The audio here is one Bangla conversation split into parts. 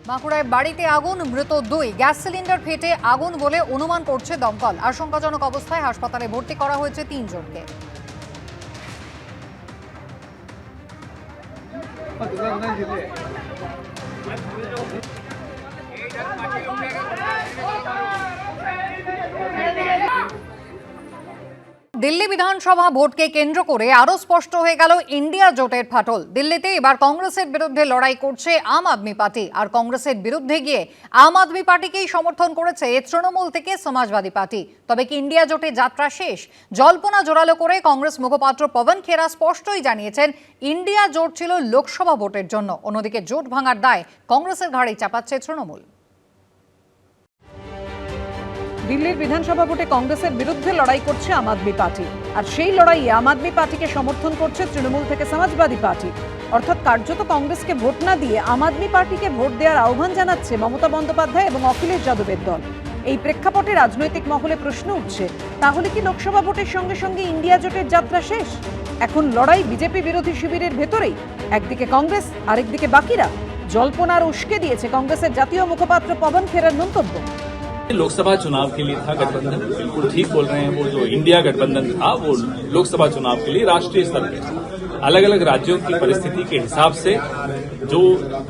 বাঁকুড়ায় বাড়িতে আগুন, মৃত 2। গ্যাস সিলিন্ডার ফেটে আগুন বলে অনুমান করছে দমকল। আশঙ্কাজনক অবস্থায় হাসপাতালে ভর্তি করা হয়েছে 3 জনকে। দিল্লি বিধানসভা ভোটকে কেন্দ্র করে আরো স্পষ্ট হয়ে গেল ইন্ডিয়া জোটের ফাটল। দিল্লিতে এবার কংগ্রেসের বিরুদ্ধে লড়াই করছে আম আদমি পার্টি, আর কংগ্রেসের বিরুদ্ধে গিয়ে আম আদমি পার্টিকেই সমর্থন করেছে তৃণমূল থেকে সমাজবাদী পার্টি। তবে কি ইন্ডিয়া জোটে যাত্রা শেষ? জল্পনা জোরালো করে কংগ্রেস মুখপাত্র পবন খেরা স্পষ্টই জানিয়েছেন ইন্ডিয়া জোট ছিল লোকসভা ভোটের জন্য। অন্যদিকে জোট ভাঙার দায় কংগ্রেসের ঘাড়েই চাপাচ্ছে তৃণমূল। দিল্লির বিধানসভা ভোটে কংগ্রেসের বিরুদ্ধে লড়াই করছে আম আদমি পার্টি, আর সেই লড়াইয়ে আম আদমি পার্টিকে সমর্থন করছে তৃণমূল থেকে সমাজবাদী পার্টি। অর্থাৎ কার্যত কংগ্রেসকে ভোট না দিয়ে আম আদমি পার্টিকে ভোট দেওয়ার আহ্বান জানাচ্ছে মমতা বন্দ্যোপাধ্যায় এবং অখিলেশ যাদবের দল। এই প্রেক্ষাপটে রাজনৈতিক মহলে প্রশ্ন উঠছে, তাহলে কি লোকসভা ভোটের সঙ্গে সঙ্গে ইন্ডিয়া জোটের যাত্রা শেষ? এখন লড়াই বিজেপি বিরোধী শিবিরের ভেতরেই, একদিকে কংগ্রেস আরেকদিকে বাকিরা। জল্পনার উস্কে দিয়েছে কংগ্রেসের জাতীয় মুখপাত্র পবন খেরার মন্তব্য। लोकसभा चुनाव के लिए था गठबंधन, बिल्कुल ठीक बोल रहे हैं। वो जो इंडिया गठबंधन था वो लोकसभा चुनाव के लिए राष्ट्रीय स्तर पे अलग अलग राज्यों की परिस्थिति के हिसाब से जो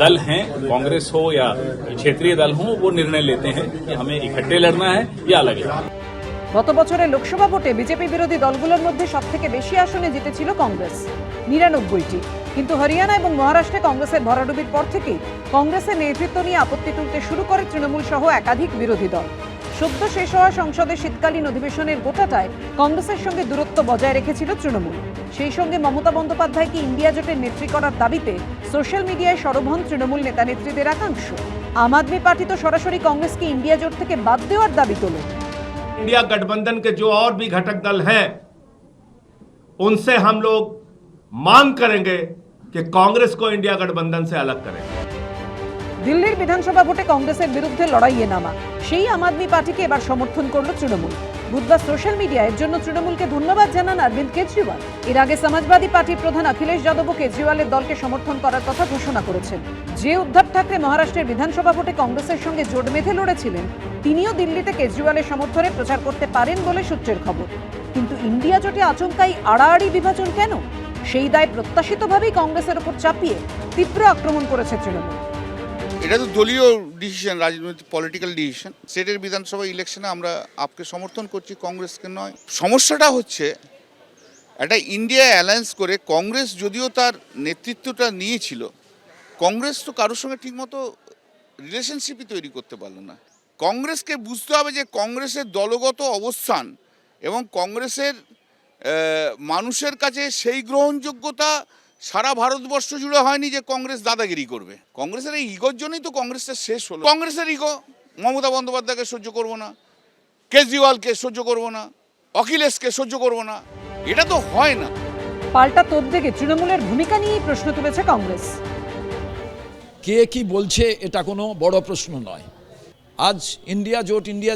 दल हैं, कांग्रेस हो या क्षेत्रीय दल हो, वो निर्णय लेते हैं कि हमें इकट्ठे लड़ना है या अलग लड़ना है। গত বছরের লোকসভা ভোটে বিজেপি বিরোধী দলগুলোর মধ্যে সবথেকে বেশি আসনে জিতেছিল কংগ্রেস, 99টি। কিন্তু হরিয়ানা এবং মহারাষ্ট্রে কংগ্রেসের ভরাডুবির পর থেকেই কংগ্রেসের নেতৃত্ব নিয়ে আপত্তি তুলতে শুরু করে তৃণমূল সহ একাধিক বিরোধী দল। সদ্য শেষ হওয়া সংসদের শীতকালীন অধিবেশনের গোটাটায় কংগ্রেসের সঙ্গে দূরত্ব বজায় রেখেছিল তৃণমূল। সেই সঙ্গে মমতা বন্দ্যোপাধ্যায়কে ইন্ডিয়া জোটের নেত্রী করার দাবিতে সোশ্যাল মিডিয়ায় সরব হন তৃণমূল নেতা নেত্রীদের একাংশ। আম আদমি পার্টি তো সরাসরি কংগ্রেসকে ইন্ডিয়া জোট থেকে বাদ দেওয়ার দাবি তোলে। इंडिया गठबंधन के जो और भी घटक दल हैं, उनसे हम लोग मांग करेंगे कि कांग्रेस को इंडिया गठबंधन से अलग करें। দিল্লির বিধানসভা ভোটে কংগ্রেসের বিরুদ্ধে লড়াইয়ে নামা সেই আম আদমি পার্টিকে এবার সমর্থন করল তৃণমূল। বুধবার সোশ্যাল মিডিয়ায় এর জন্য তৃণমূলকে ধন্যবাদ জানান অরবিন্দ কেজরিওয়াল। এর আগে সমাজবাদী পার্টির প্রধান অখিলেশ যাদবও কেজরিওয়ালের দলকে সমর্থন করার কথা ঘোষণা করেছেন। যে উদ্ধব ঠাকরে মহারাষ্ট্রের বিধানসভা ভোটে কংগ্রেসের সঙ্গে জোট বেঁধে লড়েছিলেন, তিনিও দিল্লিতে কেজরিওয়ালের সমর্থনে প্রচার করতে পারেন বলে সূত্রের খবর। কিন্তু ইন্ডিয়া জোটে আচমকাই আড়াআড়ি বিভাজন কেন? সেই দায় প্রত্যাশিতভাবেই কংগ্রেসের উপর চাপিয়ে তীব্র আক্রমণ করেছে তৃণমূল। এটা তো দলীয় ডিসিশন, রাজনৈতিক পলিটিক্যাল ডিসিশন। স্টেটের বিধানসভা ইলেকশনে আমরা আপকে সমর্থন করছি, কংগ্রেসকে নয়। সমস্যাটা হচ্ছে একটা ইন্ডিয়া অ্যালায়েন্স করে কংগ্রেস যদিও তার নেতৃত্বটা নিয়েছিল, কংগ্রেস তো কারোর সঙ্গে ঠিকমতো রিলেশনশিপই তৈরি করতে পারলো না। কংগ্রেসকে বুঝতে হবে যে কংগ্রেসের দলগত অবস্থান এবং কংগ্রেসের মানুষের কাছে সেই গ্রহণযোগ্যতা সারা ভারতবর্ষ জুড়ে হয়নি যে কংগ্রেস দাদাগিরি করবে। কংগ্রেসের এই ইগোর জন্যই তো কংগ্রেসটা শেষ হলো। কংগ্রেসের ইগো, মমতা বন্দ্যোপাধ্যায়কে সহ্য করব না, কেজরিওয়ালকে সহ্য করব না, অখিলেশকে সহ্য করব না, এটা তো হয় না। পাল্টা তোপদেগে তৃণমূলের ভূমিকা নিয়েই প্রশ্ন তুলেছে কংগ্রেস। কে কি বলছে এটা কোনো বড় প্রশ্ন নয়। আজ ইন্ডিয়া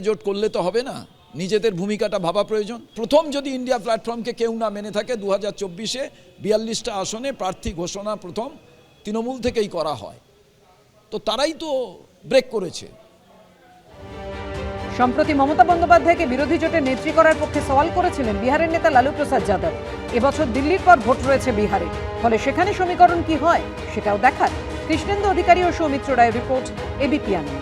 জোট করলে তো হবে না, নিজেদের ভূমিকাটা ভাবা প্রয়োজন। প্রথম যদি ইন্ডিয়া প্ল্যাটফর্মকে কেউ না মেনে থাকে, 2024-এ 42টা আসনে প্রার্থী ঘোষণা প্রথম তৃণমূল থেকেই করা হয়, তো তারাই তো ব্রেক করেছে। সম্প্রতি মমতা বন্দ্যোপাধ্যায়কে বিরোধী জোটের নেত্রী করার পক্ষে সওয়াল করেছিলেন বিহারের নেতা লালু প্রসাদ যাদব। এবছর দিল্লির পর ভোট রয়েছে বিহারে, ফলে সেখানে সমীকরণ কি হয় সেটাও দেখার। কৃষ্ণেন্দু অধিকারী ও সৌমিত্র রায়ের রিপোর্ট, এবিপি আনন্দ।